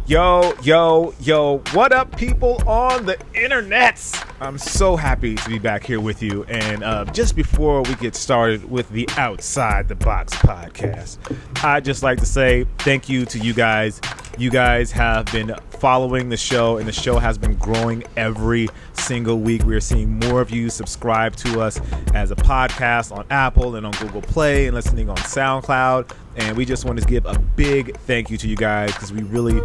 Yo, what up, people on the internets? I'm so happy to be back here with you. And just before we get started with the Outside the Box podcast, I'd just like to say thank you to you guys. You guys have been following the show, and the show has been growing every single week. We are seeing more of you subscribe to us as a podcast on Apple and on Google Play and listening on SoundCloud. And we just want to give a big thank you to you guys because we really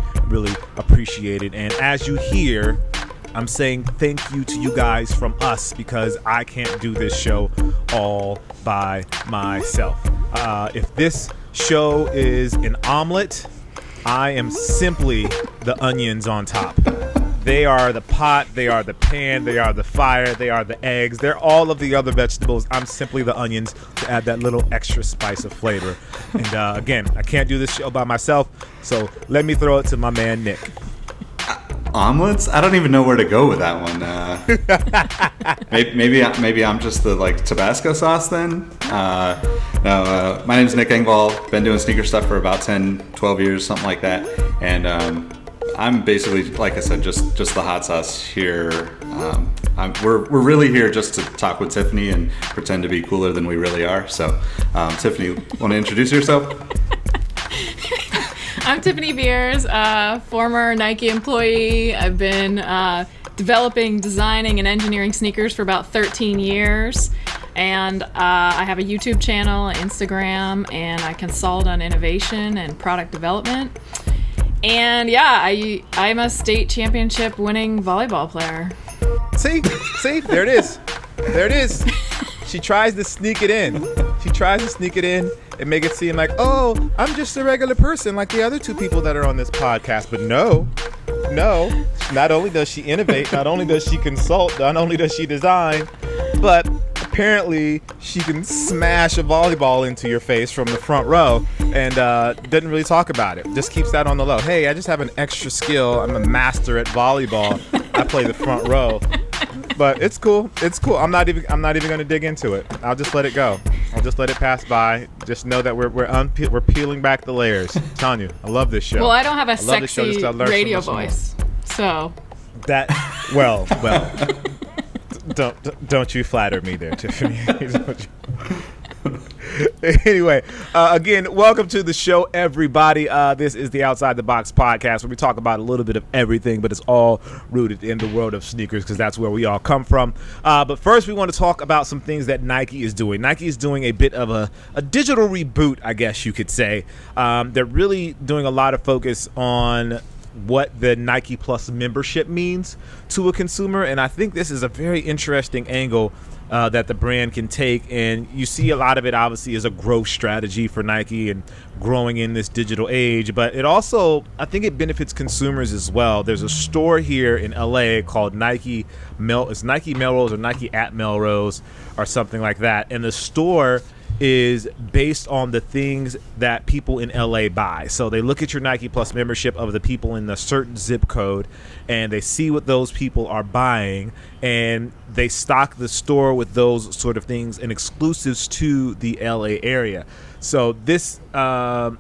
appreciate it. And as you hear, I'm saying thank you to you guys from us because I can't do this show all by myself. If this show is an omelet, I am simply the onions on top. They are the pot, they are the pan, they are the fire, they are the eggs. They're all of the other vegetables. I'm simply the onions to add that little extra spice of flavor. And again, I can't do this show by myself, so let me throw it to my man, Nick. Omelets? I don't even know where to go with that one. Maybe I'm just the Tabasco sauce then. No, my name's Nick Engvall. Been doing sneaker stuff for about 10, 12 years, something like that. And I'm basically, like I said, just the hot sauce here. We're really here just to talk with Tiffany and pretend to be cooler than we really are. So, Tiffany, want to introduce yourself? I'm Tiffany Beers, former Nike employee. I've been developing, designing, and engineering sneakers for about 13 years. And I have a YouTube channel, Instagram, and I consult on innovation and product development. And yeah, I'm a state championship winning volleyball player. See, there it is. She tries to sneak it in. And make it seem like, oh, I'm just a regular person like the other two people that are on this podcast. But no. Not only does she innovate, not only does she consult, not only does she design, but apparently she can smash a volleyball into your face from the front row and doesn't really talk about it. Just keeps that on the low. Hey, I just have an extra skill. I'm a master at volleyball. I play the front row. But it's cool. I'm not even going to dig into it. I'll just let it go. I'll just let it pass by. Just know that we're peeling back the layers. I'm telling you, I love this show. Well, I don't have a sexy radio voice, so that. Well. Don't you flatter me there, Tiffany. Anyway, again, welcome to the show, everybody. This is the Outside the Box podcast where we talk about a little bit of everything, but it's all rooted in the world of sneakers because that's where we all come from. But first, we want to talk about some things that Nike is doing. Nike is doing a bit of a digital reboot, I guess you could say. They're really doing a lot of focus on what the Nike Plus membership means to a consumer, and I think this is a very interesting angle that the brand can take, and you see a lot of it obviously as a growth strategy for Nike and growing in this digital age, but it also, I think it benefits consumers as well. There's a store here in LA called Nike Melrose or Nike at Melrose or something like that, and the store is based on the things that people in LA buy. So they look at your Nike Plus membership of the people in a certain zip code and they see what those people are buying and they stock the store with those sort of things and exclusives to the LA area. So this I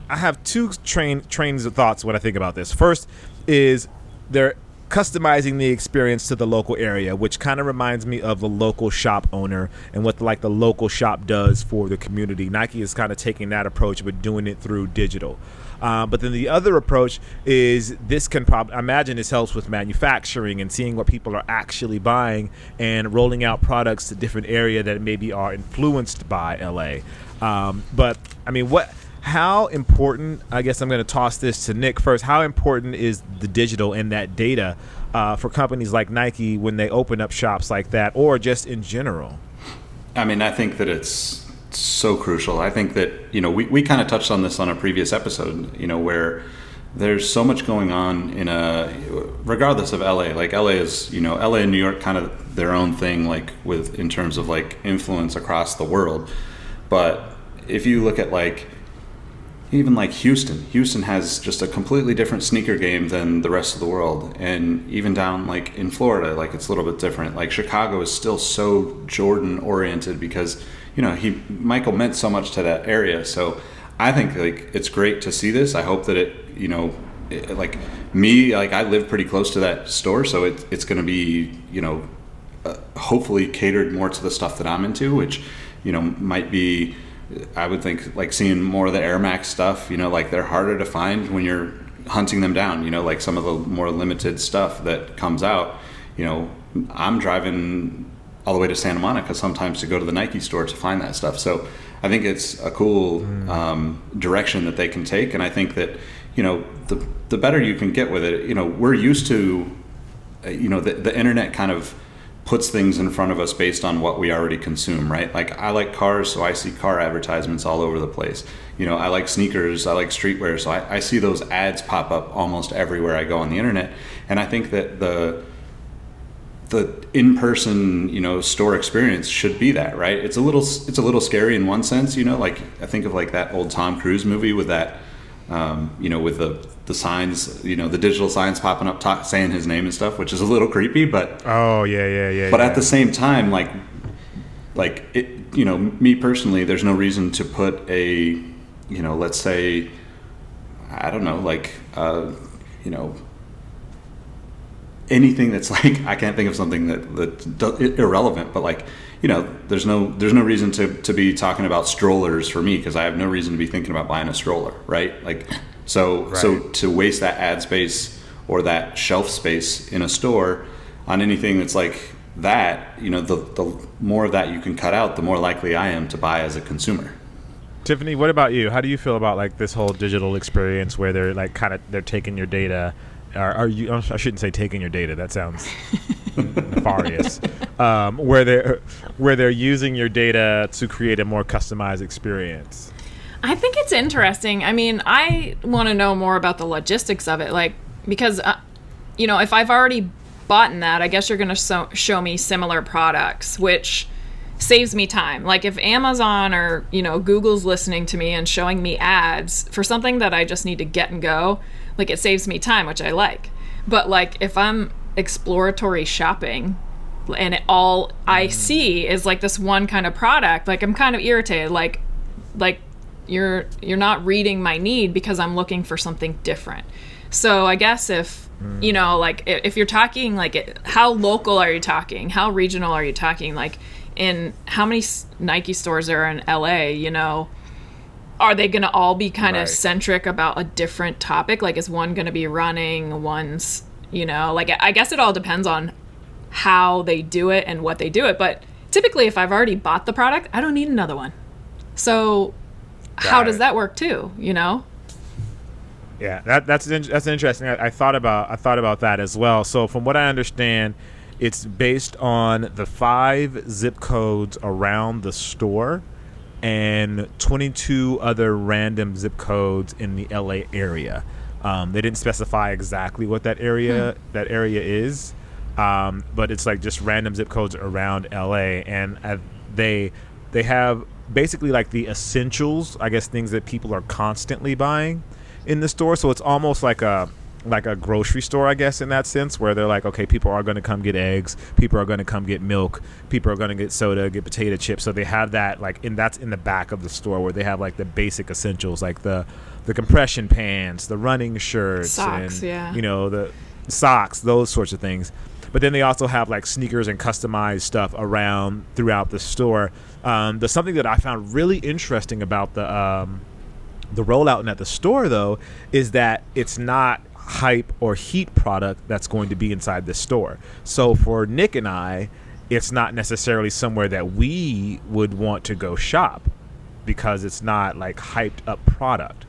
have two trains of thoughts when I think about this. First is they're customizing the experience to the local area, which kind of reminds me of the local shop owner and what the local shop does for the community. Nike is kind of taking that approach but doing it through digital. But then the other approach is this can probably, I imagine this helps with manufacturing and seeing what people are actually buying and rolling out products to different area that maybe are influenced by LA. But I mean, how important, I guess I'm going to toss this to Nick first, how important is the digital and that data for companies like Nike when they open up shops like that or just in general? I mean, I think that it's so crucial. I think that, we kind of touched on this on a previous episode, where there's so much going on regardless of LA. Like LA is, LA and New York kind of their own thing, in terms of influence across the world. But if you look at even Houston has just a completely different sneaker game than the rest of the world. And even down in Florida, it's a little bit different. Chicago is still so Jordan oriented because, Michael meant so much to that area. So I think it's great to see this. I hope that it, like me, like I live pretty close to that store, so it's going to be, hopefully catered more to the stuff that I'm into, which, might be, I would think, like seeing more of the Air Max stuff, like they're harder to find when you're hunting them down, like some of the more limited stuff that comes out. I'm driving all the way to Santa Monica sometimes to go to the Nike store to find that stuff. So I think it's a cool direction that they can take. And I think that, the better you can get with it, we're used to, the internet kind of puts things in front of us based on what we already consume, right? Like I like cars, so I see car advertisements all over the place. I like sneakers, I like streetwear, so I see those ads pop up almost everywhere I go on the internet. And I think that the in-person, store experience should be that, right? It's a little scary in one sense, like I think of like that old Tom Cruise movie with that, with the signs, the digital signs popping up saying his name and stuff, which is a little creepy, but But at the same time, like it, me personally, there's no reason to put a, let's say, I don't know, like, anything that's like, I can't think of something that's irrelevant, but like, there's no reason to be talking about strollers for me, because I have no reason to be thinking about buying a stroller, right? Like, so to waste that ad space or that shelf space in a store on anything that's like that, the more of that you can cut out, the more likely I am to buy as a consumer. Tiffany, what about you? How do you feel about like this whole digital experience where they're like they're taking your data? Are you? I shouldn't say taking your data. That sounds nefarious. Where they're using your data to create a more customized experience. I think it's interesting. I mean, I want to know more about the logistics of it, like because if I've already bought in that, I guess you're going to show me similar products, which saves me time. Like if Amazon or Google's listening to me and showing me ads for something that I just need to get and go, like it saves me time, which I like. But like if I'm exploratory shopping and all I see is like this one kind of product, like I'm kind of irritated. Like you're not reading my need because I'm looking for something different. So I guess if like if you're talking like how local are you talking, how regional are you talking, like in how many Nike stores there are in LA, are they going to all be kind of centric about a different topic? Like, is one going to be running? One's, like, I guess it all depends on how they do it and what they do it. But typically, if I've already bought the product, I don't need another one. So how does that work too, Yeah, that's interesting. I thought about that as well. So from what I understand, it's based on the 5 zip codes around the store and 22 other random zip codes in the LA area. They didn't specify exactly what that area is, but it's like just random zip codes around LA, and they have basically like the essentials, I guess, things that people are constantly buying in the store. So it's almost like a grocery store, I guess, in that sense, where they're like, okay, people are going to come get eggs, people are going to come get milk, people are going to get soda, get potato chips. So they have that that's in the back of the store where they have like the basic essentials, like the compression pants, the running shirts, socks, and the socks, those sorts of things. But then they also have like sneakers and customized stuff around throughout the store. There's something that I found really interesting about the rollout at the store, though, is that it's not hype or heat product that's going to be inside the store. So for Nick and I, it's not necessarily somewhere that we would want to go shop because it's not like hyped up product.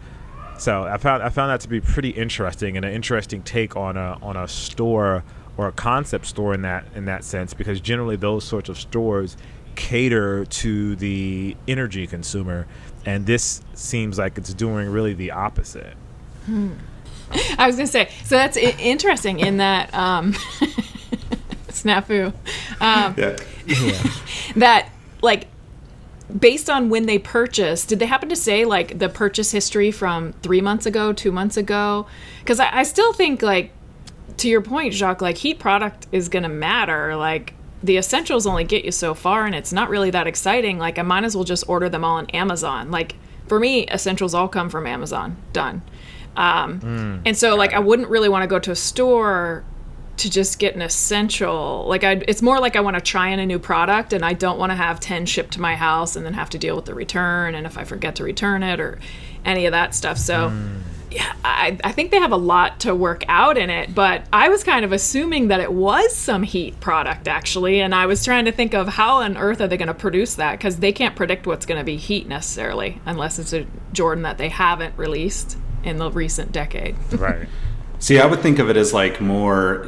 So I found that to be pretty interesting, and an interesting take on a store or a concept store in that sense, because generally those sorts of stores cater to the energy consumer, and this seems like it's doing really the opposite. I was gonna say, so that's interesting in that snafu. That like based on when they purchased, did they happen to say like the purchase history from 3 months ago, 2 months ago? Because I still think, like, to your point, Jacques, like heat product is gonna matter. Like the essentials only get you so far, and it's not really that exciting. Like I might as well just order them all on Amazon. Like for me, essentials all come from Amazon. Done. And so like I wouldn't really want to go to a store to just get an essential. Like it's more like I want to try in a new product, and I don't want to have 10 shipped to my house and then have to deal with the return, and if I forget to return it or any of that stuff. So yeah, I think they have a lot to work out in it, but I was kind of assuming that it was some heat product actually, and I was trying to think of how on earth are they going to produce that, because they can't predict what's going to be heat necessarily unless it's a Jordan that they haven't released in the recent decade. Right. See, I would think of it as like more,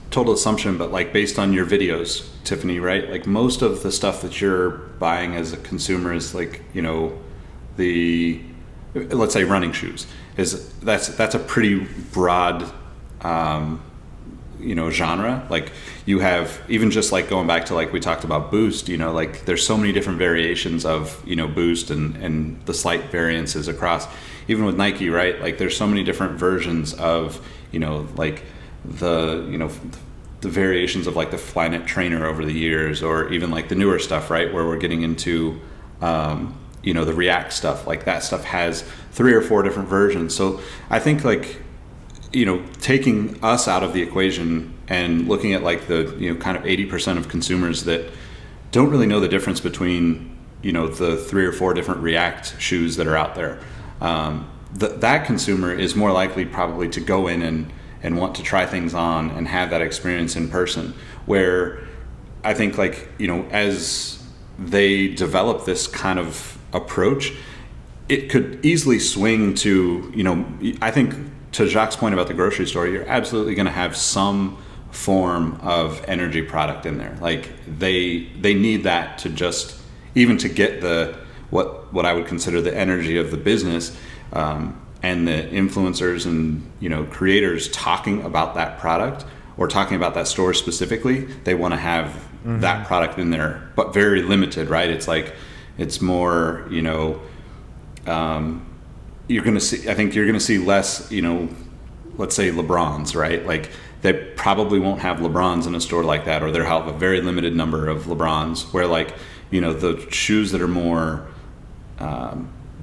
total assumption, but like based on your videos, Tiffany, right? Like most of the stuff that you're buying as a consumer is like, let's say running shoes that's a pretty broad, genre. Like you have, even just like going back to like we talked about Boost, like there's so many different variations of, Boost and the slight variances across, even with Nike, right? Like there's so many different versions of, like the variations of like the Flyknit trainer over the years, or even like the newer stuff, right? Where we're getting into, the React stuff. Like that stuff has 3 or 4 different versions. So I think like, taking us out of the equation and looking at like the, kind of 80% of consumers that don't really know the difference between, the 3 or 4 different React shoes that are out there. That consumer is more likely probably to go in and want to try things on and have that experience in person, where I think like, as they develop this kind of approach, it could easily swing to, I think to Jacques' point about the grocery store, you're absolutely going to have some form of energy product in there. Like they need that to just, even to get the, what I would consider the energy of the business, and the influencers and creators talking about that product or talking about that store specifically. They want to have that product in there, but very limited, right? It's like, it's more, you're going to see, I think you're going to see less, let's say LeBrons, right? Like they probably won't have LeBrons in a store like that, or they'll have a very limited number of LeBrons, where like, the shoes that are more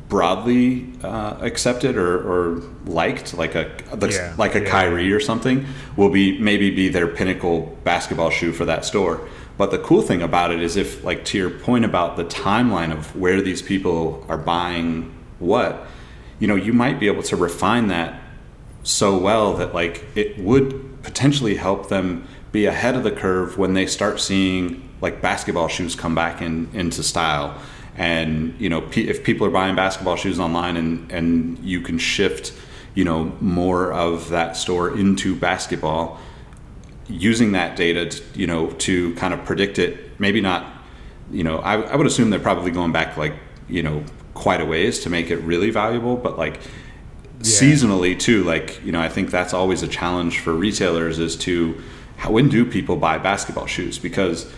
broadly accepted or liked, like a Kyrie or something, will maybe be their pinnacle basketball shoe for that store. But the cool thing about it is, if like to your point about the timeline of where these people are buying what, you might be able to refine that so well that like it would potentially help them be ahead of the curve when they start seeing like basketball shoes come back into style. And if people are buying basketball shoes online and you can shift more of that store into basketball, using that data to kind of predict it, maybe not, I would assume they're probably going back like quite a ways to make it really valuable, but like seasonally too, like I think that's always a challenge for retailers, is to when do people buy basketball shoes, because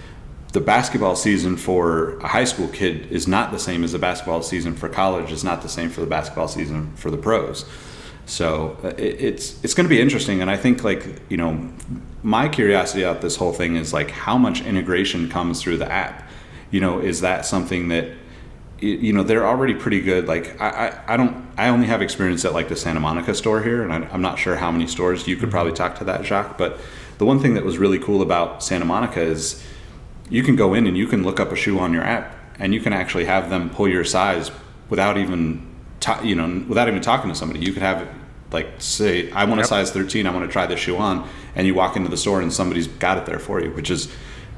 the basketball season for a high school kid is not the same as the basketball season for college, is not the same for the basketball season for the pros. So it's going to be interesting. And I think like, my curiosity about this whole thing is like how much integration comes through the app. Is that something that, they're already pretty good. Like I only have experience at like the Santa Monica store here, and I'm not sure how many stores. You could probably talk to that, Jacques. But the one thing that was really cool about Santa Monica is you can go in and you can look up a shoe on your app, and you can actually have them pull your size without even talking to somebody. You could have it like say, I want a size 13, I want to try this shoe on, and you walk into the store and somebody's got it there for you, which is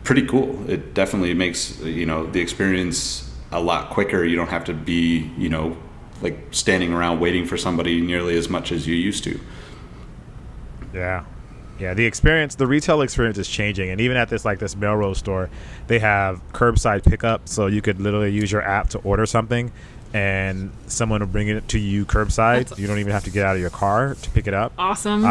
pretty cool. It definitely makes the experience a lot quicker. You don't have to be like standing around waiting for somebody nearly as much as you used to. Yeah, the retail experience is changing, and even at this Melrose store, they have curbside pickup, so you could literally use your app to order something, and someone will bring it to you curbside. You don't even have to get out of your car to pick it up. Awesome.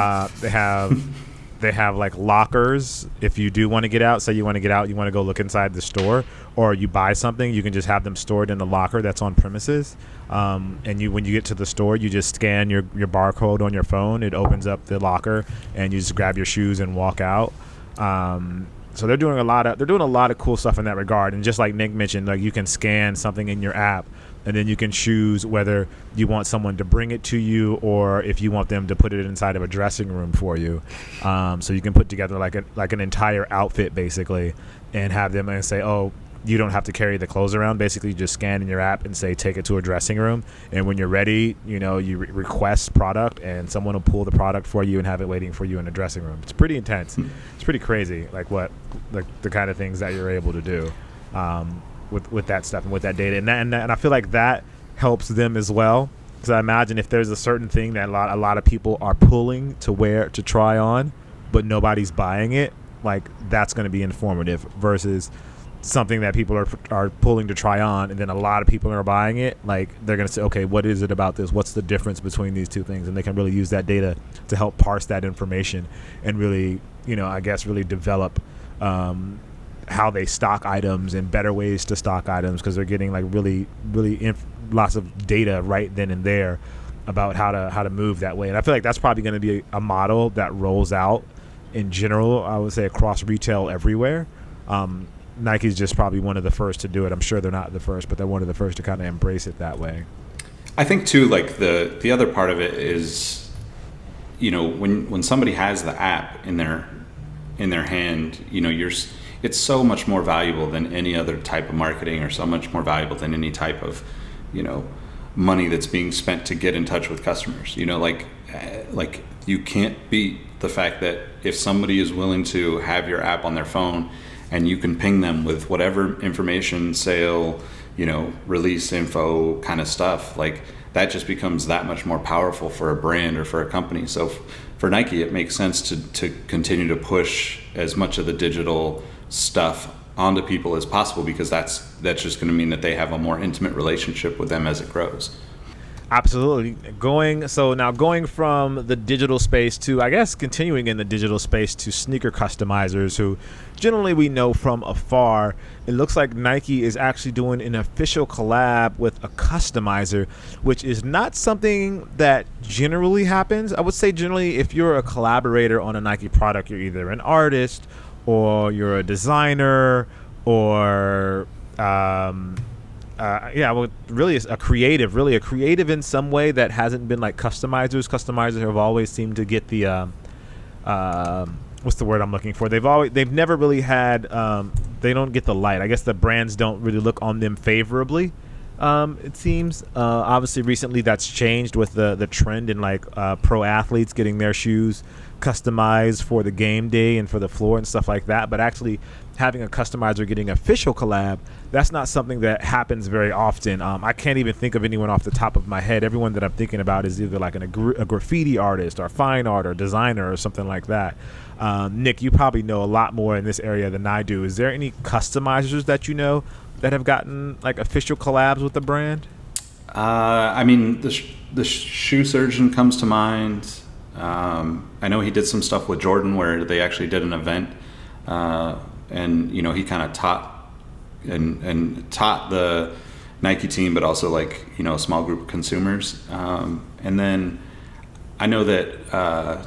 They have like lockers. If you do want to get out, say you want to get out, you want to go look inside the store, or you buy something, you can just have them stored in the locker that's on premises. And when you get to the store, you just scan your barcode on your phone. It opens up the locker, and you just grab your shoes and walk out. So they're doing a lot of cool stuff in that regard. And just like Nick mentioned, like you can scan something in your app and then you can choose whether you want someone to bring it to you or if you want them to put it inside of a dressing room for you. So you can put together like an entire outfit basically, and have them and say, oh, you don't have to carry the clothes around. Basically, you just scan in your app and say, take it to a dressing room. And when you're ready, you request product, and someone will pull the product for you and have it waiting for you in the dressing room. It's pretty intense. It's pretty crazy, like the kind of things that you're able to do with that stuff and with that data. And I feel like that helps them as well. Because I imagine if there's a certain thing that a lot of people are pulling to wear to try on, but nobody's buying it, like that's going to be informative versus something that people are pulling to try on, and then a lot of people are buying it. Like they're going to say, okay, what is it about this? What's the difference between these two things? And they can really use that data to help parse that information and really, I guess, really develop how they stock items and better ways to stock items, because they're getting like really lots of data right then and there about how to move that way. And I feel like that's probably going to be a model that rolls out in general, I would say, across retail everywhere. Nike's just probably one of the first to do it. I'm sure they're not the first, but they're one of the first to kind of embrace it that way. I think too, like the other part of it is, when somebody has the app in their hand, it's so much more valuable than any other type of marketing, or so much more valuable than any type of, money that's being spent to get in touch with customers. Like you can't beat the fact that if somebody is willing to have your app on their phone, and you can ping them with whatever information, sale, release info kind of stuff, like that just becomes that much more powerful for a brand or for a company. So for Nike, it makes sense to continue to push as much of the digital stuff onto people as possible, because that's just going to mean that they have a more intimate relationship with them as it grows. Absolutely. Going from the digital space to, I guess, continuing in the digital space to sneaker customizers, who generally we know from afar. It looks like Nike is actually doing an official collab with a customizer, which is not something that generally happens. I would say generally if you're a collaborator on a Nike product, you're either an artist or you're a designer or really a creative in some way that hasn't been like customizers. Customizers have always seemed to get the what's the word I'm looking for? They've never really had they don't get the light. I guess the brands don't really look on them favorably. It seems obviously recently that's changed with the trend in like pro athletes getting their shoes customized for the game day and for the floor and stuff like that. But actually having a customizer getting official collab, that's not something that happens very often. I can't even think of anyone off the top of my head. Everyone that I'm thinking about is either like a graffiti artist or fine art or designer or something like that. Nick, you probably know a lot more in this area than I do. Is there any customizers that you know that have gotten like official collabs with the brand? I mean, the shoe surgeon comes to mind. I know he did some stuff with Jordan where they actually did an event, and he kind of taught the Nike team, but also like a small group of consumers. And then I know that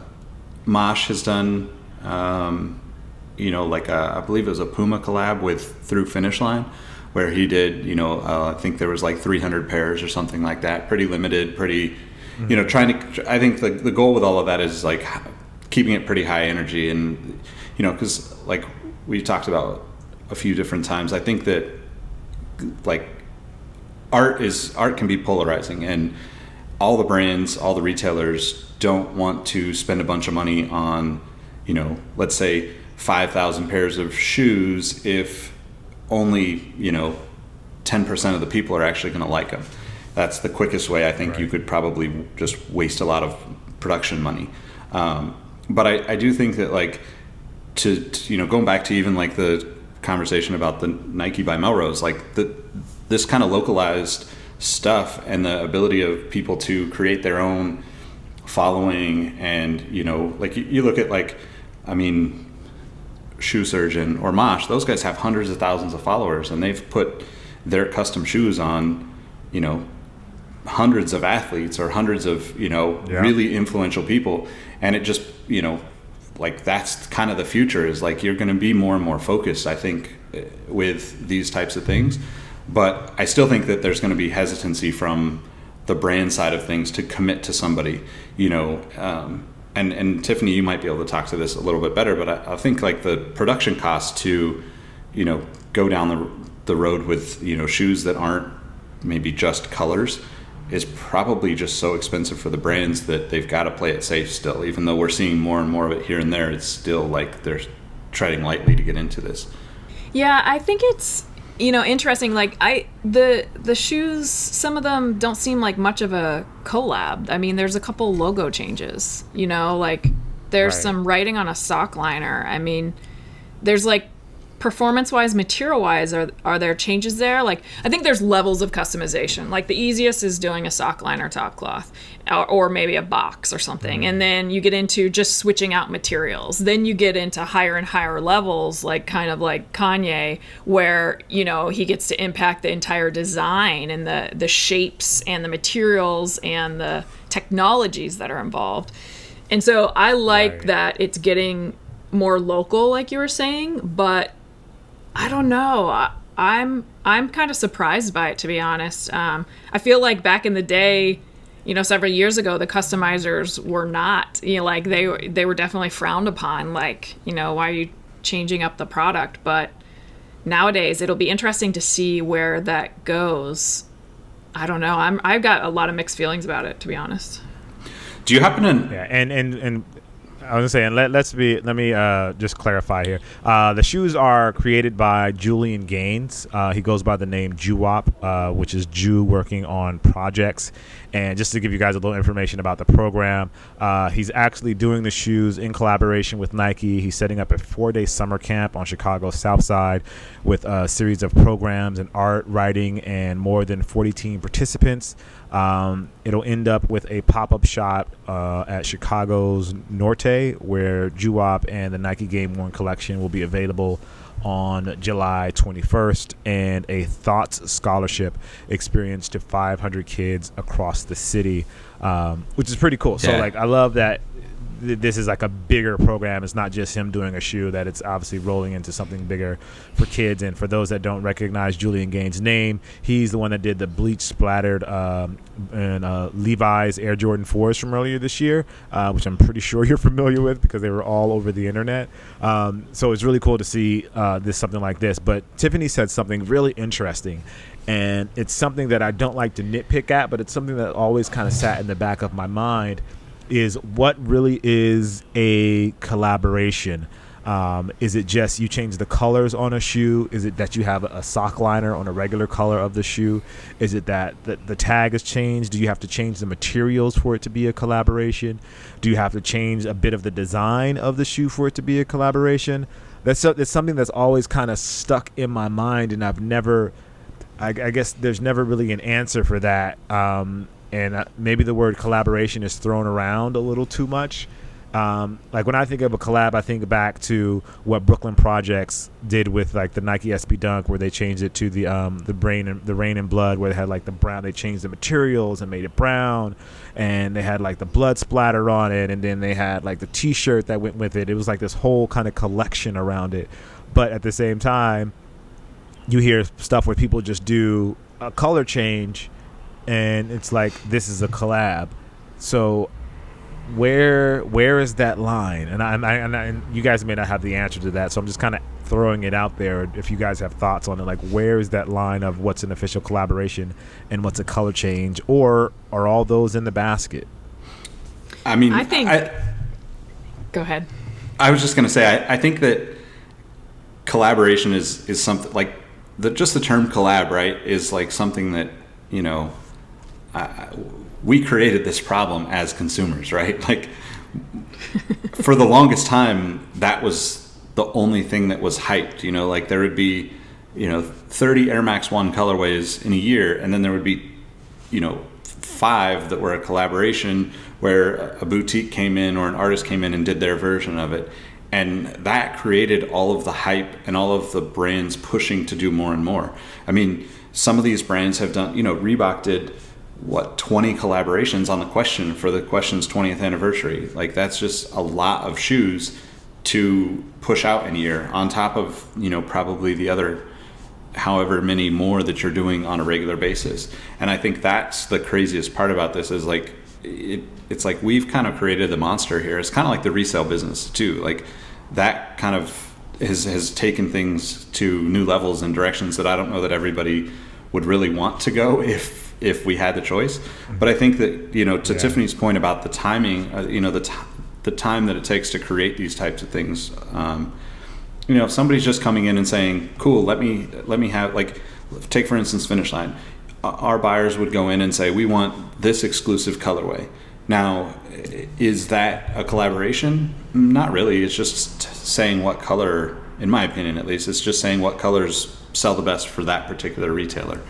Mosh has done like I believe it was a Puma collab through Finish Line, where he did I think there was like 300 pairs or something like that, pretty limited, pretty. I think the goal with all of that is like keeping it pretty high energy, and because like we talked about a few different times, I think that like art can be polarizing, and all the brands, all the retailers don't want to spend a bunch of money on let's say 5,000 pairs of shoes if only 10% of the people are actually going to like them. That's the quickest way I think right. You could probably just waste a lot of production money. But I do think that like to going back to even like the conversation about the Nike by Melrose, like this kind of localized stuff and the ability of people to create their own following, and like you look at like Shoe Surgeon or Mosh, those guys have hundreds of thousands of followers, and they've put their custom shoes on hundreds of athletes or hundreds of really influential people, and it just like that's kind of the future, is like you're going to be more and more focused, I think, with these types of things But I still think that there's going to be hesitancy from the brand side of things to commit to somebody, and Tiffany, you might be able to talk to this a little bit better, but I think like the production cost to, go down the road with, shoes that aren't maybe just colors is probably just so expensive for the brands that they've got to play it safe still. Even though we're seeing more and more of it here and there, it's still like they're treading lightly to get into this. Yeah, I think it's interesting. Like the shoes, some of them don't seem like much of a collab. I mean, there's a couple logo changes. Like there's Right. some writing on a sock liner. I mean, there's like performance-wise, material-wise, are there changes there? Like, I think there's levels of customization. Like, the easiest is doing a sock liner top cloth, or maybe a box or something. And then you get into just switching out materials. Then you get into higher and higher levels, like kind of like Kanye, where, he gets to impact the entire design and the shapes and the materials and the technologies that are involved. And so I like Right. that it's getting more local, like you were saying, but I don't know. I'm kind of surprised by it, to be honest. I feel like back in the day, several years ago, the customizers were not, like they were definitely frowned upon. Like, why are you changing up the product? But nowadays, it'll be interesting to see where that goes. I don't know. I've got a lot of mixed feelings about it, to be honest. Do you happen to? Yeah, and I was saying, let me just clarify here. The shoes are created by Julian Gaines. He goes by the name Jewop, which is Jew working on projects. And just to give you guys a little information about the program, he's actually doing the shoes in collaboration with Nike. He's setting up a 4-day summer camp on Chicago's South Side with a series of programs and art, writing, and more than 40 team participants. It'll end up with a pop-up shop at Chicago's Norte, where Jewop and the Nike Game Worn collection will be available on July 21st, and a Thoughts Scholarship experience to 500 kids across the city, which is pretty cool. So, Yeah. I love that this is like a bigger program. It's not just him doing a shoe, that it's obviously rolling into something bigger for kids. And for those that don't recognize Julian Gaines' name, he's the one that did the bleach splattered Levi's Air Jordan 4s from earlier this year, which I'm pretty sure you're familiar with because they were all over the internet. So it's really cool to see something like this. But Tiffany said something really interesting, and it's something that I don't like to nitpick at, but it's something that always kind of sat in the back of my mind, is what really is a collaboration. Is it just you change the colors on a shoe? Is it that you have a sock liner on a regular color of the shoe? Is it that the tag has changed? Do you have to change the materials for it to be a collaboration? Do you have to change a bit of the design of the shoe for it to be a collaboration? That's something that's always kind of stuck in my mind, and I've never, I guess there's never really an answer for that. And maybe the word collaboration is thrown around a little too much. Like when I think of a collab, I think back to what Brooklyn Projects did with like the Nike SB Dunk, where they changed it to the Rain and Blood, where they had like the brown. They changed the materials and made it brown, and they had like the blood splatter on it, and then they had like the T-shirt that went with it. It was like this whole kind of collection around it. But at the same time, you hear stuff where people just do a color change, and it's like, this is a collab. So where is that line? And you guys may not have the answer to that, so I'm just kind of throwing it out there. If you guys have thoughts on it, like where is that line of what's an official collaboration and what's a color change, or are all those in the basket? I mean, I think. Go ahead. I was just going to say, I think that collaboration is something like just the term collab, right? Is like something that, we created this problem as consumers, right? Like for the longest time, that was the only thing that was hyped, like there would be, 30 Air Max 1 colorways in a year. And then there would be, 5 that were a collaboration where a boutique came in or an artist came in and did their version of it. And that created all of the hype and all of the brands pushing to do more and more. I mean, some of these brands have done, Reebok did 20 collaborations on the Question for the Question's 20th anniversary. Like that's just a lot of shoes to push out in a year on top of, probably the other however many more that you're doing on a regular basis. And I think that's the craziest part about this is like, it's like we've kind of created the monster here. It's kind of like the resale business too. Like that kind of has taken things to new levels and directions that I don't know that everybody would really want to go if we had the choice. But I think that, to Tiffany's point about the timing, the time that it takes to create these types of things, if somebody's just coming in and saying, cool, let me have, like, take for instance Finish Line. Our buyers would go in and say, we want this exclusive colorway. Now, is that a collaboration? Not really. It's just saying what color, in my opinion at least, it's just saying what colors sell the best for that particular retailer.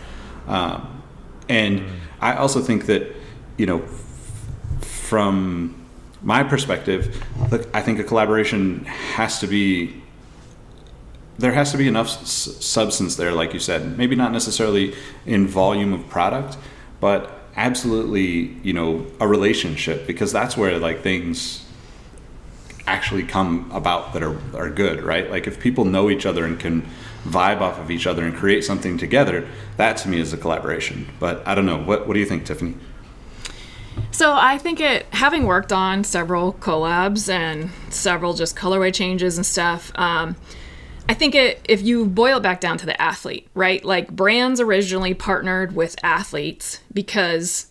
And I also think that, from my perspective, look, I think a collaboration there has to be enough substance there, like you said. Maybe not necessarily in volume of product, but absolutely, a relationship, because that's where like things actually come about that are good, right? Like if people know each other and can vibe off of each other and create something together, that to me is a collaboration. But I don't know. What do you think, Tiffany? So I think having worked on several collabs and several just colorway changes and stuff, I think if you boil it back down to the athlete, right? Like brands originally partnered with athletes because,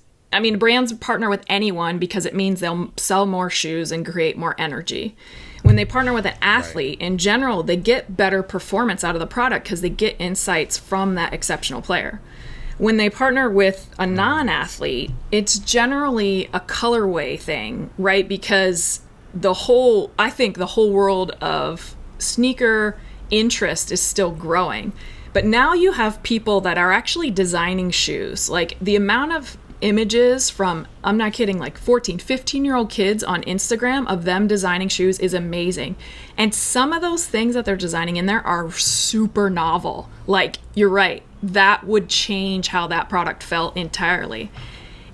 brands partner with anyone because it means they'll sell more shoes and create more energy. When they partner with an athlete, in general, they get better performance out of the product because they get insights from that exceptional player. When they partner with a non-athlete, it's generally a colorway thing, right? Because I think the whole world of sneaker interest is still growing. But now you have people that are actually designing shoes. Like the amount of images from, I'm not kidding, like 14, 15-year-old kids on Instagram of them designing shoes is amazing. And some of those things that they're designing in there are super novel. Like, you're right, that would change how that product felt entirely.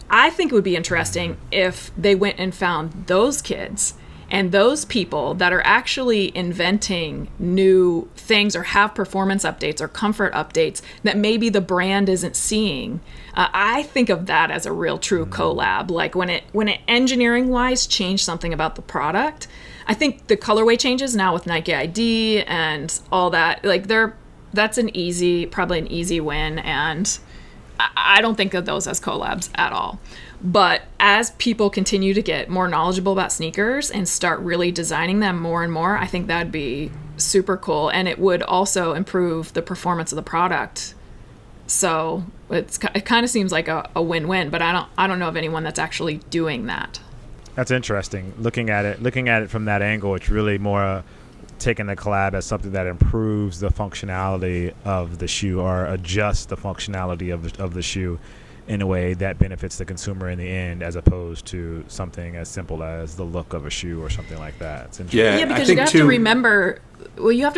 I think it would be interesting if they went and found those kids and those people that are actually inventing new things or have performance updates or comfort updates that maybe the brand isn't seeing. I think of that as a real true collab. Like when it engineering wise changed something about the product. I think the colorway changes now with Nike ID and all that, like that's probably an easy win. And I don't think of those as collabs at all. But as people continue to get more knowledgeable about sneakers and start really designing them more and more, I think that'd be super cool. And it would also improve the performance of the product. So it kind of seems like a win-win, but I don't know of anyone that's actually doing that. That's interesting. Looking at it from that angle, it's really more taking the collab as something that improves the functionality of the shoe or adjusts the functionality of the shoe in a way that benefits the consumer in the end, as opposed to something as simple as the look of a shoe or something like that. It's interesting. Yeah, because you have to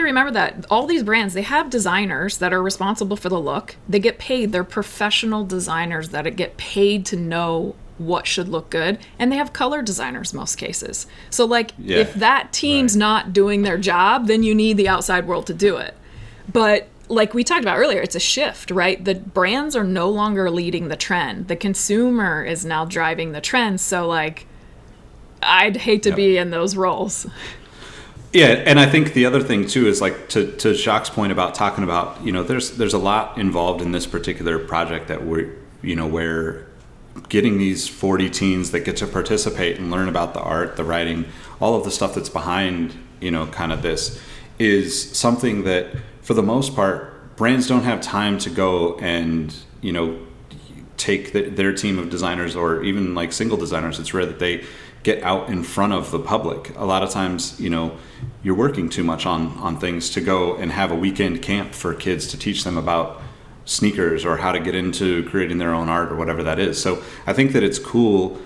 remember that all these brands, they have designers that are responsible for the look. They get paid. They're professional designers that get paid to know what should look good, and they have color designers most cases. So if that team's not doing their job, then you need the outside world to do it. But like we talked about earlier, it's a shift, right? The brands are no longer leading the trend. The consumer is now driving the trend. So I'd hate to be in those roles. Yeah, and I think the other thing too is like to Jacques' point about talking about, there's a lot involved in this particular project that we're getting these 40 teens that get to participate and learn about the art, the writing, all of the stuff that's behind, kind of this is something that for the most part, brands don't have time to go and, take their team of designers or even like single designers. It's rare that they get out in front of the public. A lot of times, you're working too much on things to go and have a weekend camp for kids to teach them about sneakers or how to get into creating their own art or whatever that is. So I think that it's cool,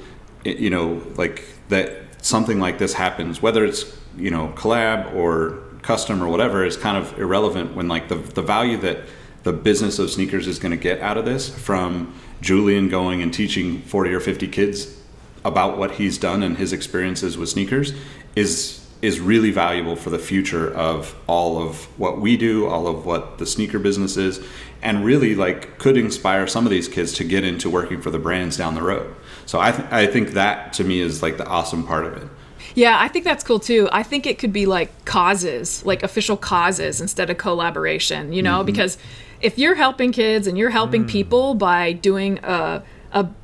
like that something like this happens, whether it's, collab or custom or whatever is kind of irrelevant when like the value that the business of sneakers is going to get out of this from Julian going and teaching 40 or 50 kids about what he's done and his experiences with sneakers is is really valuable for the future of all of what we do, all of what the sneaker business is, and really like could inspire some of these kids to get into working for the brands down the road. So I think that to me is like the awesome part of it. Yeah, I think that's cool too. I think it could be like causes, like official causes instead of collaboration, you know, because if you're helping kids and you're helping people by doing a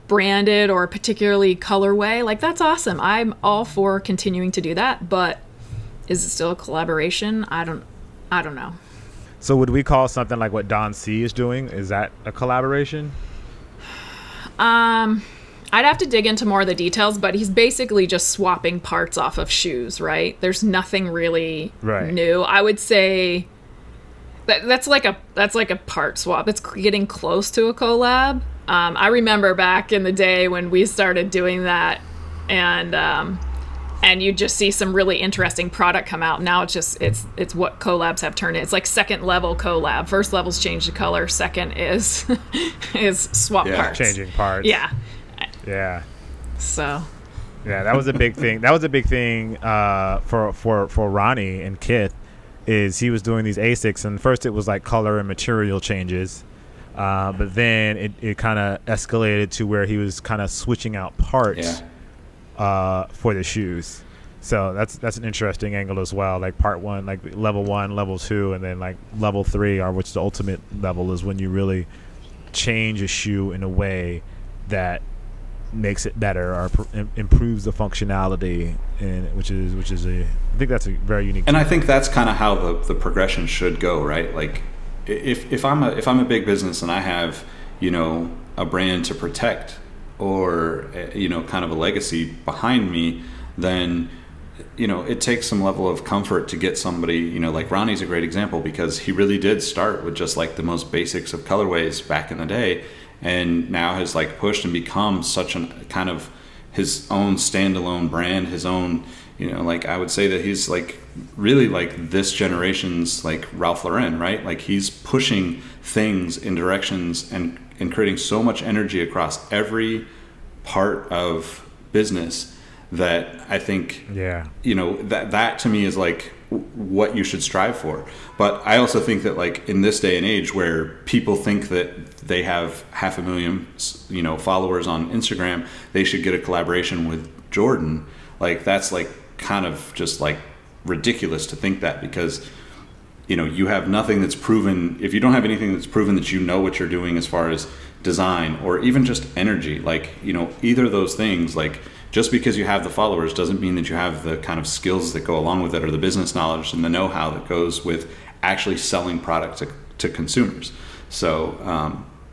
branded or a particularly colorway, like that's awesome. I'm all for continuing to do that, but is it still a collaboration? I don't know. So would we call something like what Don C is doing? Is that a collaboration? I'd have to dig into more of the details, but he's basically just swapping parts off of shoes, right? There's nothing really new. I would say that's like a part swap. It's getting close to a collab. I remember back in the day when we started doing that, and you just see some really interesting product come out. Now it's what collabs have turned in. It's like second level collab. First level's change the color. Second is swap parts. Changing parts. Yeah. Yeah. So. Yeah, that was a big thing. That was a big thing for Ronnie and Kith, is he was doing these ASICs, and first it was like color and material changes, but then it kind of escalated to where he was kind of switching out parts for the shoes. So that's an interesting angle as well. Like part one, like level 1, level 2, and then like level 3, or which the ultimate level is when you really change a shoe in a way that makes it better or improves the functionality, and which is I think that's a very unique. And I think that's kind of how the progression should go, right? Like if I'm a big business and I have, you know, a brand to protect, or you know, kind of a legacy behind me, then you know, it takes some level of comfort to get somebody, you know, like Ronnie's a great example, because he really did start with just like the most basics of colorways back in the day, and now has like pushed and become such a kind of his own standalone brand, his own, you know, like I would say that he's like really like this generation's like Ralph Lauren, right? Like he's pushing things in directions and creating so much energy across every part of business that I think, you know, that to me is like what you should strive for. But I also think that like in this day and age where people think that they have 500,000, you know, followers on Instagram, they should get a collaboration with Jordan. Like that's like kind of just like ridiculous to think that, because you know, you have nothing that's proven. If you don't have anything that's proven that you know what you're doing as far as design or even just energy, like, you know, either of those things, like just because you have the followers doesn't mean that you have the kind of skills that go along with it, or the business knowledge and the know-how that goes with actually selling product to consumers. So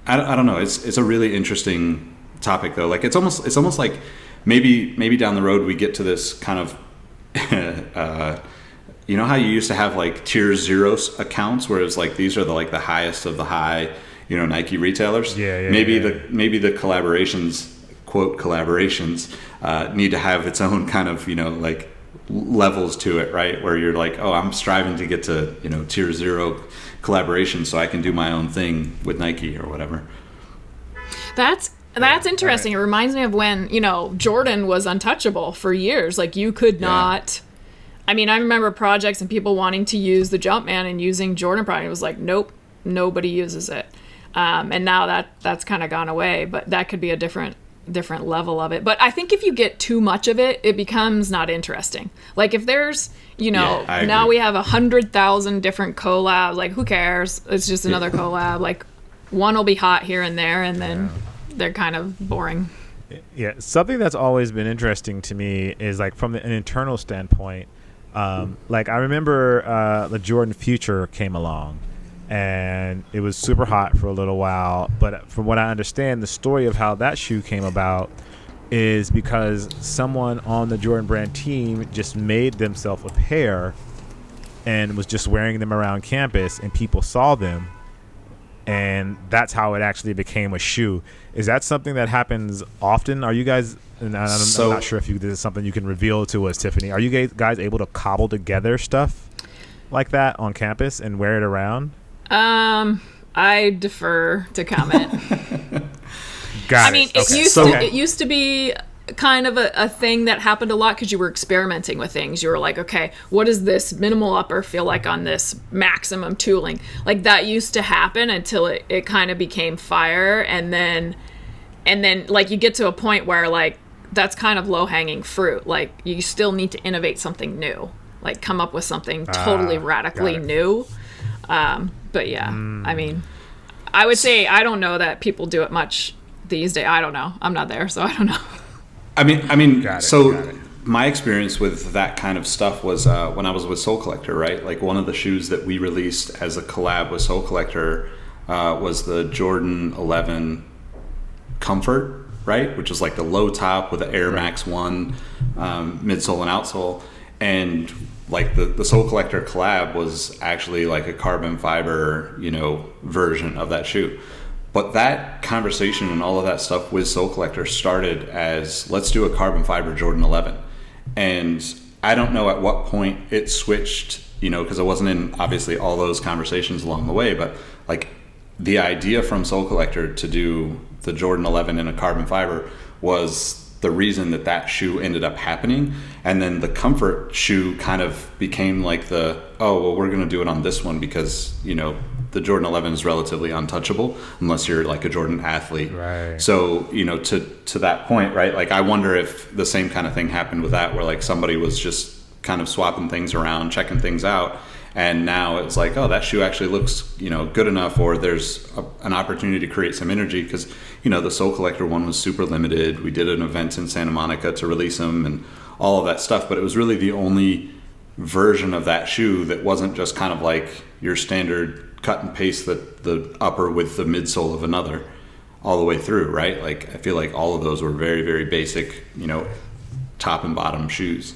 I don't know. It's a really interesting topic though. Like it's almost like maybe down the road we get to this kind of you know how you used to have like tier 0 accounts where it's like these are the highest of the high, you know, Nike retailers. Maybe the collaborations, quote collaborations, need to have its own kind of, you know, like levels to it, right? Where you're like, oh, I'm striving to get to, you know, tier 0 collaboration so I can do my own thing with Nike or whatever. That's interesting. Right. It reminds me of when, you know, Jordan was untouchable for years. Like you could not. I mean, I remember projects and people wanting to use the Jumpman and using Jordan product. It was like, nope, nobody uses it. And now that's kind of gone away. But that could be a different level of it. But I think if you get too much of it, it becomes not interesting. Like if there's, you know, now we have 100,000 different collabs. Like who cares? It's just another collab. Like one will be hot here and there, and then they're kind of boring. Yeah, something that's always been interesting to me is like from an internal standpoint. Like I remember the Jordan Future came along, and it was super hot for a little while. But from what I understand, the story of how that shoe came about is because someone on the Jordan brand team just made themselves a pair and was just wearing them around campus, and people saw them, and that's how it actually became a shoe. Is that something that happens often? Are you guys, and I'm not sure if this is something you can reveal to us, Tiffany, are you guys able to cobble together stuff like that on campus and wear it around? I defer to comment. Got I mean, it. Okay. It used to be kind of a thing that happened a lot because you were experimenting with things. You were like, okay, what does this minimal upper feel like on this maximum tooling? Like that used to happen until it kind of became fire. And then like you get to a point where like that's kind of low hanging fruit. Like you still need to innovate something new, like come up with something totally radically new. But yeah, I mean, I would say I don't know that people do it much these days. I don't know. I'm not there, so I don't know. I mean, my experience with that kind of stuff was when I was with Soul Collector, right? Like one of the shoes that we released as a collab with Soul Collector was the Jordan 11 Comfort, right? Which is like the low top with the Air Max 1 midsole and outsole. And like the Soul Collector collab was actually like a carbon fiber, version of that shoe. But that conversation and all of that stuff with Soul Collector started as, let's do a carbon fiber Jordan 11. And I don't know at what point it switched, because I wasn't in obviously all those conversations along the way, but like the idea from Soul Collector to do the Jordan 11 in a carbon fiber was the reason that shoe ended up happening. And then the Comfort shoe kind of became like we're going to do it on this one because, the Jordan 11 is relatively untouchable unless you're like a Jordan athlete. Right. So, to that point, right? Like I wonder if the same kind of thing happened with that, where like somebody was just kind of swapping things around, checking things out. And now it's like, oh, that shoe actually looks, good enough, or there's an opportunity to create some energy because, the Soul Collector one was super limited. We did an event in Santa Monica to release them and all of that stuff, but it was really the only version of that shoe that wasn't just kind of like your standard cut and paste the upper with the midsole of another all the way through, right? Like I feel like all of those were very, very basic, top and bottom shoes.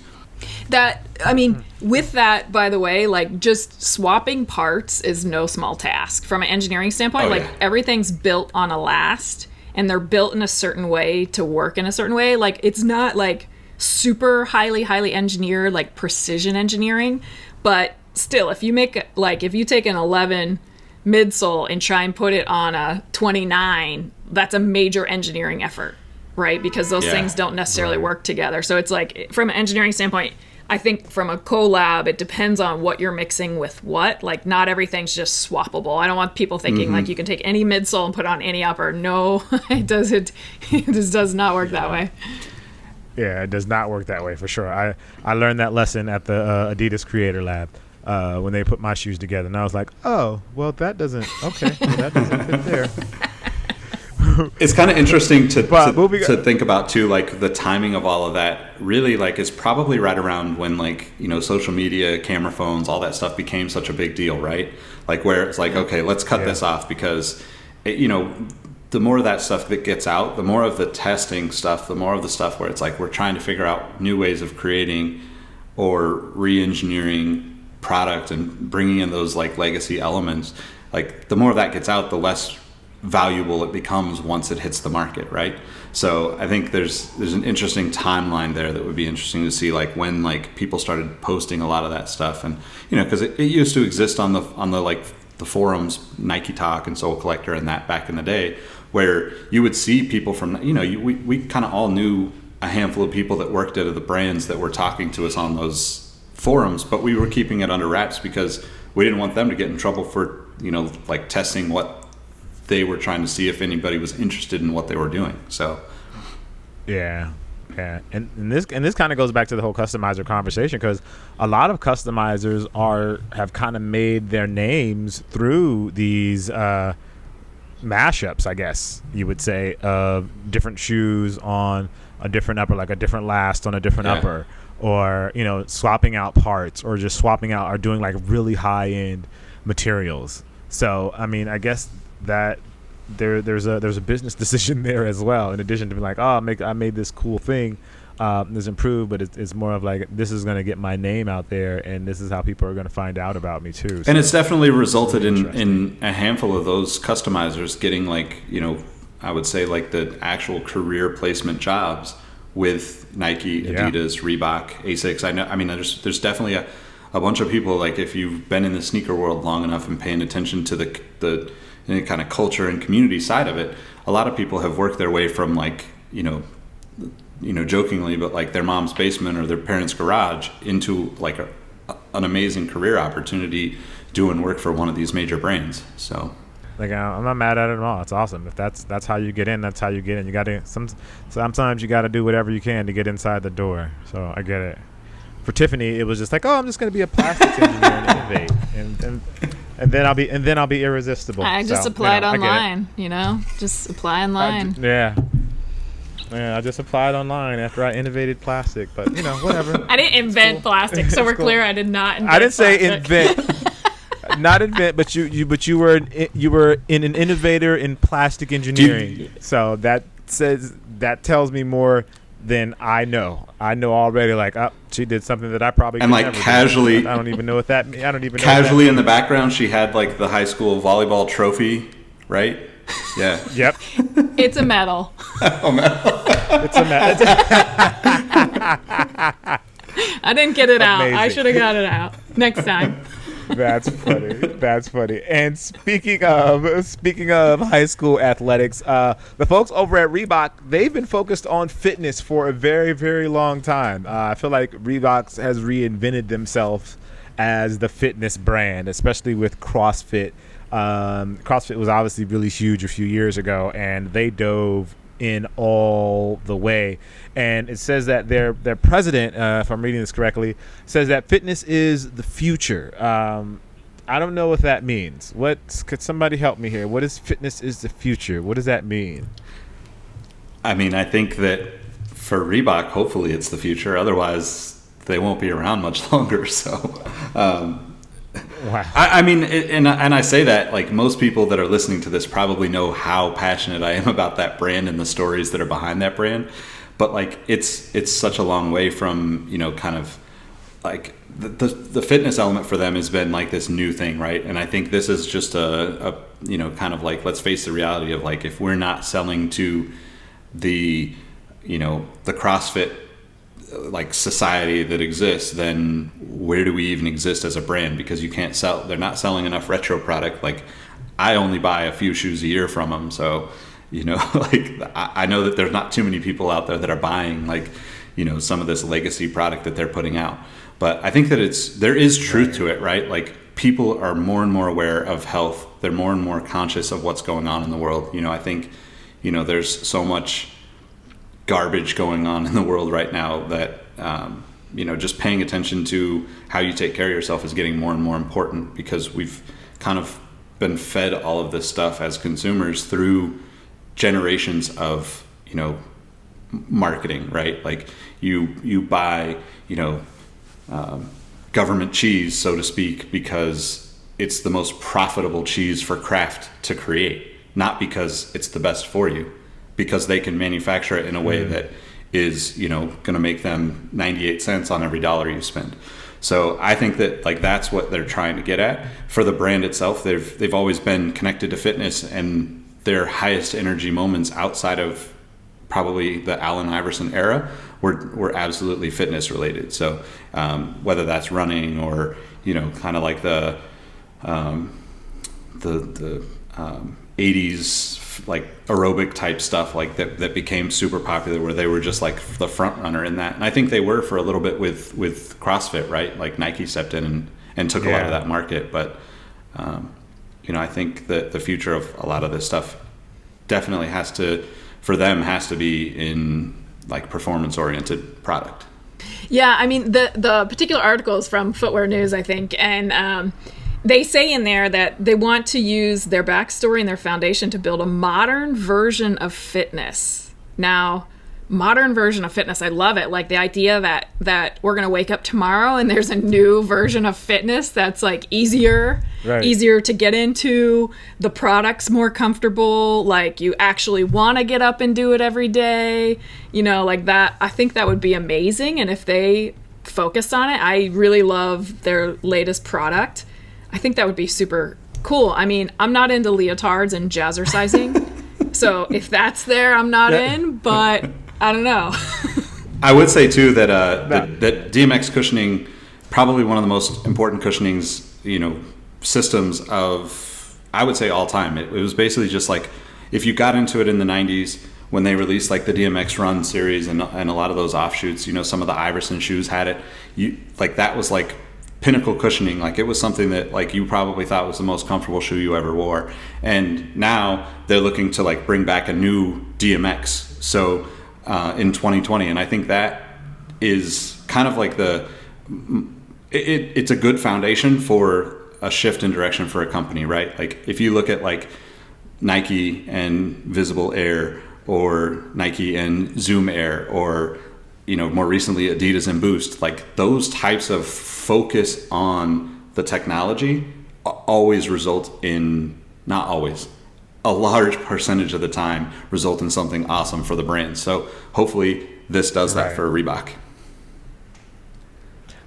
With that, by the way, like just swapping parts is no small task from an engineering standpoint. Everything's built on a last and they're built in a certain way to work in a certain way. Like it's not like super highly engineered, like precision engineering, but still, if you take an 11 midsole and try and put it on a 29, that's a major engineering effort, right? Because those things don't necessarily work together. So it's like, from an engineering standpoint, I think from a collab, it depends on what you're mixing with what. Like, not everything's just swappable. I don't want people thinking like you can take any midsole and put on any upper. No, it just does not work that way. Yeah, it does not work that way for sure. I learned that lesson at the Adidas Creator Lab. When they put my shoes together, and I was like, oh, well, that doesn't fit there. It's kind of interesting to think about too, like the timing of all of that really like is probably right around when like, social media, camera phones, all that stuff became such a big deal, right? Like where it's like, okay, let's cut this off because, the more of that stuff that gets out, the more of the testing stuff, the more of the stuff where it's like we're trying to figure out new ways of creating or re-engineering product and bringing in those like legacy elements. Like the more that gets out, the less valuable it becomes once it hits the market, right? So I think there's an interesting timeline there that would be interesting to see, like when like people started posting a lot of that stuff, and because it used to exist on the like the forums, Nike Talk and Soul Collector and that back in the day, where you would see people from we kind of all knew a handful of people that worked at the brands that were talking to us on those forums, but we were keeping it under wraps because we didn't want them to get in trouble for like testing what they were trying to see if anybody was interested in what they were doing. So yeah, and this kind of goes back to the whole customizer conversation, because a lot of customizers have kind of made their names through these mashups, I guess you would say, of different shoes on a different upper, like a different last on a different upper, or swapping out parts, or just swapping out or doing like really high end materials. So I mean, I guess that there's a business decision there as well, in addition to being like, oh, I made this cool thing, this improved, but it's more of like, this is going to get my name out there, and this is how people are going to find out about me too. So and it's definitely resulted in a handful of those customizers getting like, I would say like the actual career placement jobs with Nike, Adidas, Reebok, Asics. I mean, there's definitely a bunch of people, like if you've been in the sneaker world long enough and paying attention to the kind of culture and community side of it, a lot of people have worked their way from like, jokingly, but like their mom's basement or their parents' garage into like an amazing career opportunity doing work for one of these major brands. So like, I'm not mad at it at all. It's awesome. If that's how you get in, that's how you get in. You got to sometimes you got to do whatever you can to get inside the door. So I get it. For Tiffany, it was just like, oh, I'm just going to be a plastics engineer and innovate, and then I'll be irresistible. I just applied online. Just apply online. I just applied online after I innovated plastic, but whatever. I didn't invent plastic, so we're clear. I did not invent I didn't say plastic. invent, not invent, but you were an innovator in plastic engineering. So that tells me more than I know. I know already. Like, oh, she did something that I probably and like never casually. do. I don't even know what that means. I don't even know. Casually in the background, she had like the high school volleyball trophy, right? Yeah. Yep. It's a medal. Oh, medal. It's a medal. I didn't get it out. Amazing. I should have got it out next time. That's funny. That's funny. And speaking of high school athletics, the folks over at Reebok, they've been focused on fitness for a very, very long time. I feel like Reebok has reinvented themselves as the fitness brand, especially with CrossFit. CrossFit was obviously really huge a few years ago, and they dove in all the way. And it says that their president, if I'm reading this correctly, says that fitness is the future. I don't know what that means. Could somebody help me here? What is fitness is the future? What does that mean? I mean, I think that for Reebok, hopefully it's the future. Otherwise, they won't be around much longer. So, Wow. I mean, and I say that like most people that are listening to this probably know how passionate I am about that brand and the stories that are behind that brand. But like it's such a long way from kind of like the fitness element for them has been like this new thing, right? And I think this is just a kind of like, let's face the reality of like, if we're not selling to the the CrossFit like society that exists, then where do we even exist as a brand? Because you can't sell, they're not selling enough retro product. Like I only buy a few shoes a year from them. So, like I know that there's not too many people out there that are buying like, some of this legacy product that they're putting out. But I think that there is truth to it, right? Like people are more and more aware of health. They're more and more conscious of what's going on in the world. I think, there's so much garbage going on in the world right now that just paying attention to how you take care of yourself is getting more and more important, because we've kind of been fed all of this stuff as consumers through generations of marketing, right? Like you buy government cheese, so to speak, because it's the most profitable cheese for Kraft to create, not because it's the best for you, because they can manufacture it in a way that is, going to make them 98 cents on every dollar you spend. So I think that like that's what they're trying to get at. For the brand itself, they've always been connected to fitness, and their highest energy moments outside of probably the Allen Iverson era were absolutely fitness related. So whether that's running or kind of like the 80s like aerobic type stuff like that became super popular, where they were just like the front runner in that. And I think they were for a little bit with CrossFit, right? Like Nike stepped in and took a lot of that market. But I think that the future of a lot of this stuff definitely has to be in like performance oriented product. Yeah, I mean the particular article is from Footwear News, I think, and they say in there that they want to use their backstory and their foundation to build a modern version of fitness. Now, modern version of fitness, I love it. Like the idea that we're going to wake up tomorrow and there's a new version of fitness that's like easier to get into, the product's more comfortable, like you actually want to get up and do it every day, like that. I think that would be amazing. And if they focused on it, I really love their latest product. I think that would be super cool. I mean, I'm not into leotards and jazzercising, so if that's there, I'm not in, but I don't know. I would say too that that DMX cushioning, probably one of the most important cushionings, systems of, I would say, all time. It was basically just like if you got into it in the 90s when they released like the DMX Run series and a lot of those offshoots, you know, some of the Iverson shoes had it. Like that was like pinnacle cushioning. Like it was something that like you probably thought was the most comfortable shoe you ever wore. And now they're looking to like bring back a new DMX. So in 2020, and I think that is kind of like it's a good foundation for a shift in direction for a company, right? Like if you look at like Nike and Visible Air, or Nike and Zoom Air, or, you know, more recently Adidas and Boost, like those types of focus on the technology always result in, not always, a large percentage of the time result in something awesome for the brand. So hopefully this does that for Reebok.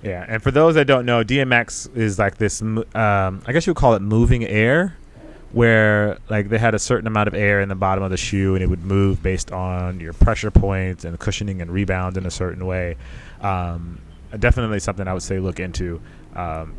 Yeah, and for those that don't know, DMX is like this, I guess you would call it moving air, where like they had a certain amount of air in the bottom of the shoe and it would move based on your pressure points and cushioning and rebound in a certain way. Definitely something I would say look into,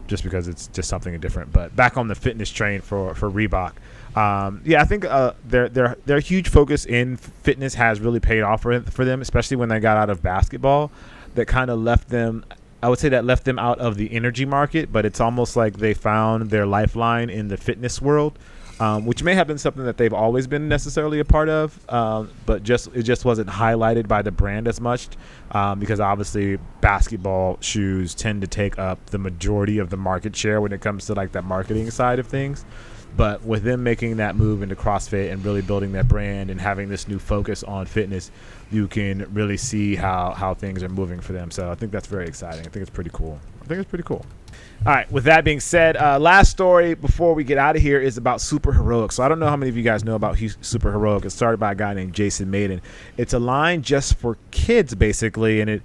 just because it's just something different. But back on the fitness train for Reebok. I think their huge focus in fitness has really paid off for them, especially when they got out of basketball. That kind of left them, I would say that left them out of the energy market, but it's almost like they found their lifeline in the fitness world. Which may have been something that they've always been necessarily a part of, but it just wasn't highlighted by the brand as much, because obviously basketball shoes tend to take up the majority of the market share when it comes to like that marketing side of things. But with them making that move into CrossFit and really building that brand and having this new focus on fitness, you can really see how things are moving for them. So I think that's very exciting. I think it's pretty cool. All right, with that being said, last story before we get out of here is about Super Heroic. So I don't know how many of you guys know about Super Heroic. It's started by a guy named Jason Maiden. It's a line just for kids, basically, and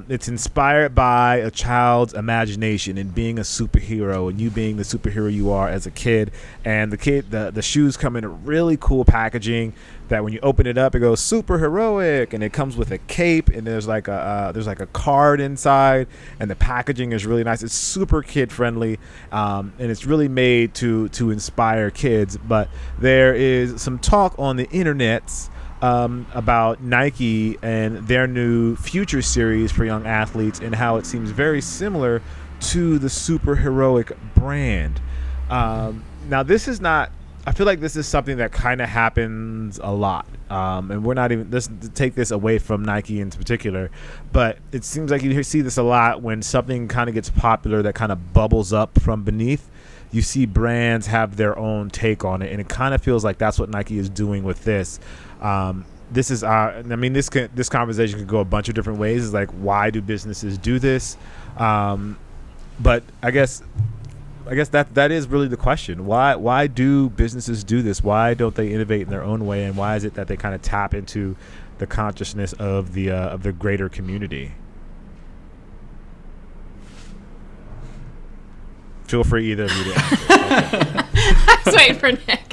it's inspired by a child's imagination and being a superhero and you being the superhero you are as a kid. And the shoes come in a really cool packaging that when you open it up, it goes Super Heroic, and it comes with a cape, and there's like a card inside, and the packaging is really nice. It's super kid friendly, and it's really made to inspire kids. But there is some talk on the internets about Nike and their new Future series for young athletes and how it seems very similar to the Super Heroic brand. Now this is not, I feel like this is something that kind of happens a lot, and we're not even to take this away from Nike in particular, but it seems like you see this a lot when something kind of gets popular that kind of bubbles up from beneath. You see brands have their own take on it, and it kind of feels like that's what Nike is doing with this. This is this conversation could go a bunch of different ways. It's like, why do businesses do this? But I guess that is really the question. Why do businesses do this? Why don't they innovate in their own way? And why is it that they kind of tap into the consciousness of the greater community? Feel free either of you to answer. Okay. I was waiting for Nick.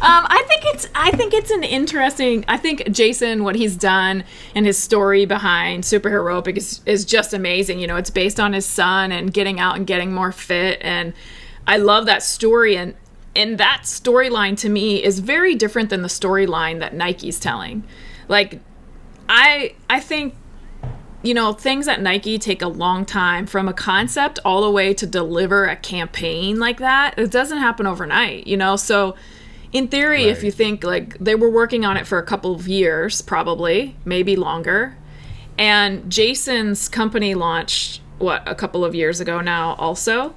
I think it's an interesting. I think Jason, what he's done and his story behind Super Heroic is just amazing. You know, it's based on his son and getting out and getting more fit, and I love that story. And that storyline to me is very different than the storyline that Nike's telling. Like, I think, you know, things at Nike take a long time from a concept all the way to deliver a campaign like that. It doesn't happen overnight, you know? So in theory, if you think like they were working on it for a couple of years, probably, maybe longer. And Jason's company launched, a couple of years ago now also.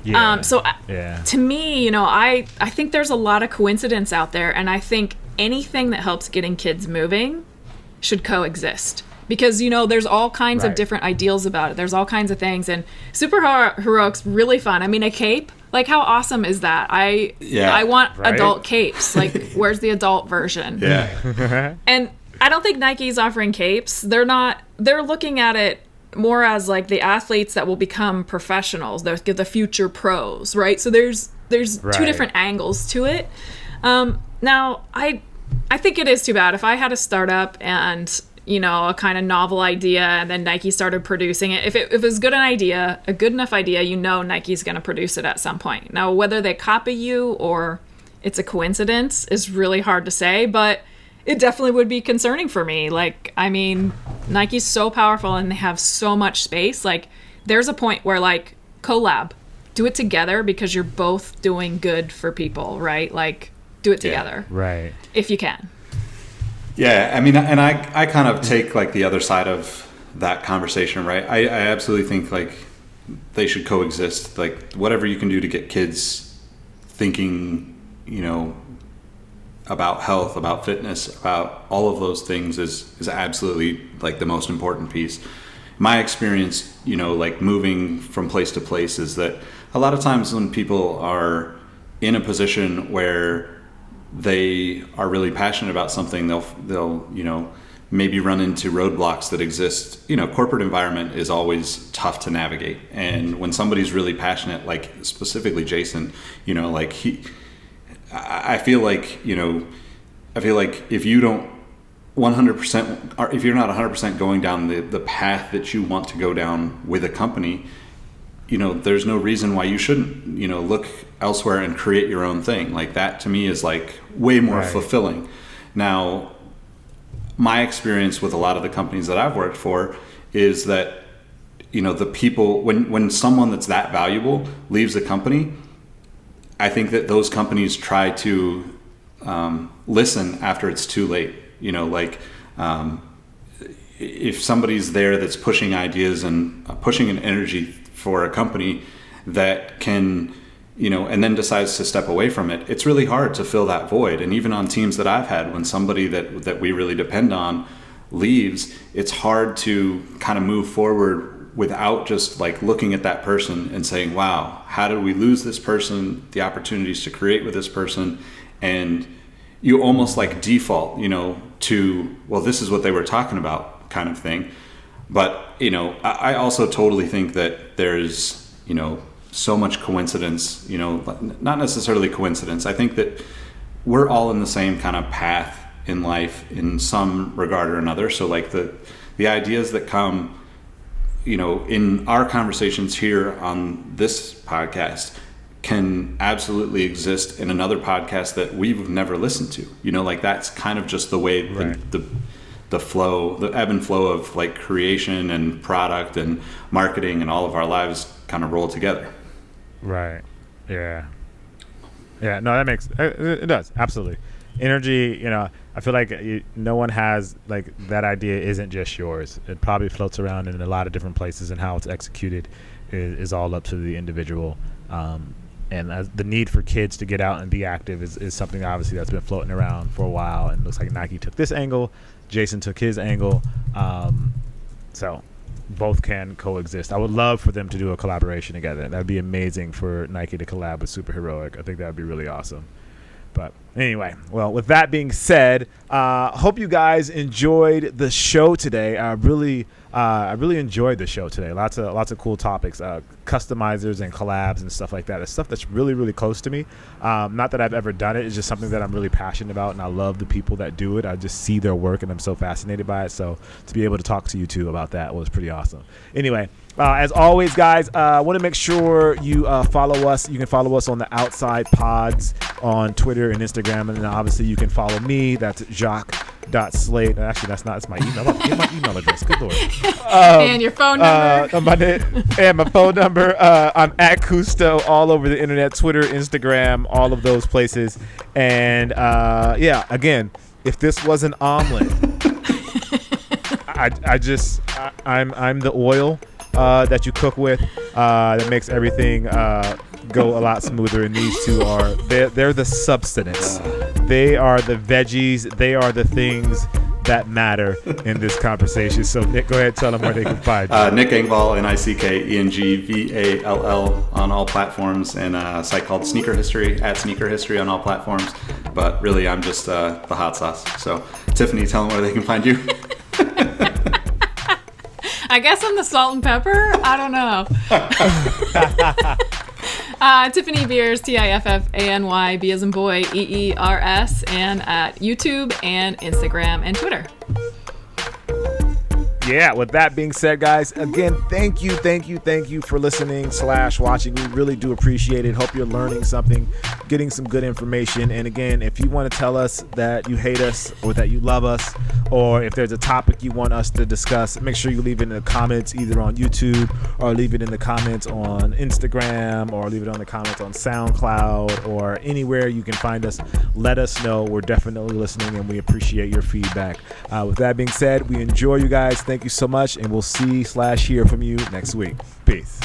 Yeah. To me, you know, I think there's a lot of coincidence out there. And I think anything that helps getting kids moving should coexist. Because, you know, there's all kinds of different ideals about it. There's all kinds of things. And Super Heroic's really fun. I mean, a cape, like, how awesome is that? I want adult capes. Like, where's the adult version? Yeah. And I don't think Nike's offering capes. They're looking at it more as, like, the athletes that will become professionals. They're the future pros, right? So there's two different angles to it. Now, I think it is too bad. If I had a startup and, you know, a kind of novel idea, and then Nike started producing it. If it was a good enough idea, you know Nike's going to produce it at some point. Now, whether they copy you or it's a coincidence is really hard to say, but it definitely would be concerning for me. Like, I mean, Nike's so powerful and they have so much space. Like, there's a point where, like, collab, do it together because you're both doing good for people, right? Like, do it together. Right. If you can. Yeah, I mean, and I kind of take like the other side of that conversation, right? I absolutely think like they should coexist. Like, whatever you can do to get kids thinking, you know, about health, about fitness, about all of those things is absolutely like the most important piece. My experience, you know, like moving from place to place, is that a lot of times when people are in a position where they are really passionate about something, they'll you know, maybe run into roadblocks that exist. You know, corporate environment is always tough to navigate, and when somebody's really passionate, like specifically Jason, you know, like I feel like, you know, if you don't 100%, or if you're not 100% going down the path that you want to go down with a company, you know, there's no reason why you shouldn't, you know, look elsewhere and create your own thing. Like, that to me is like way more fulfilling. Now, my experience with a lot of the companies that I've worked for is that, you know, the people, when someone that's that valuable leaves a company, I think that those companies try to listen after it's too late. You know, like, if somebody's there that's pushing ideas and pushing an energy for a company that can, you know, and then decides to step away from it, it's really hard to fill that void. And even on teams that I've had, when somebody that we really depend on leaves, it's hard to kind of move forward without just like looking at that person and saying, wow, how did we lose this person, the opportunities to create with this person? And you almost like default, you know, to, well, this is what they were talking about kind of thing. But, you know, I also totally think that there's, you know, so much coincidence, you know, not necessarily coincidence. I think that we're all in the same kind of path in life in some regard or another. So like the ideas that come, you know, in our conversations here on this podcast can absolutely exist in another podcast that we've never listened to. You know, like, that's kind of just the way the flow, the ebb and flow of like creation and product and marketing and all of our lives kind of roll together. Right. Yeah. Yeah. No, that makes it does, absolutely. Energy, you know, I feel like no one has, like, that idea isn't just yours. It probably floats around in a lot of different places, and how it's executed is all up to the individual. And the need for kids to get out and be active is something obviously that's been floating around for a while, and it looks like Nike took this angle, Jason took his angle, so both can coexist. I would love for them to do a collaboration together. That'd be amazing for Nike to collab with Superheroic. I think that'd be really awesome. But anyway, well, with that being said, hope you guys enjoyed the show today. I really enjoyed the show today. Lots of cool topics, customizers and collabs and stuff like that. It's stuff that's really, really close to me. Not that I've ever done it. It's just something that I'm really passionate about, and I love the people that do it. I just see their work, and I'm so fascinated by it. So to be able to talk to you two about that was pretty awesome. Anyway, as always, guys, I want to make sure you follow us. You can follow us on the Outside Pods on Twitter and Instagram, and then obviously you can follow me. That's Jacques.Slade. Actually, that's my email. Get my email address. Good Lord. And your phone number. And my phone number. I'm at Cousteau all over the internet, Twitter, Instagram, all of those places. And yeah, again, if this was an omelet, I'm the oil that you cook with that makes everything go a lot smoother, and these two are they're the substance. They are the veggies. They are the things that matter in this conversation. So Nick, go ahead and tell them where they can find you. Nick Engvall, NickEngvall on all platforms, and a site called Sneaker History, at Sneaker History on all platforms. But really, I'm just the hot sauce. So Tiffany, tell them where they can find you. I guess I'm the salt and pepper. I don't know. Tiffany Beers, Tiffany, B as in boy, EERS, and at YouTube and Instagram and Twitter. Yeah, with that being said, guys, again, thank you for listening / watching. We really do appreciate it. Hope you're learning something, getting some good information. And again, if you want to tell us that you hate us or that you love us, or if there's a topic you want us to discuss, make sure you leave it in the comments either on YouTube or leave it in the comments on Instagram or leave it on the comments on SoundCloud or anywhere you can find us. Let us know. We're definitely listening and we appreciate your feedback. With that being said, we enjoy you guys. Thank you so much, and we'll see / hear from you next week. Peace.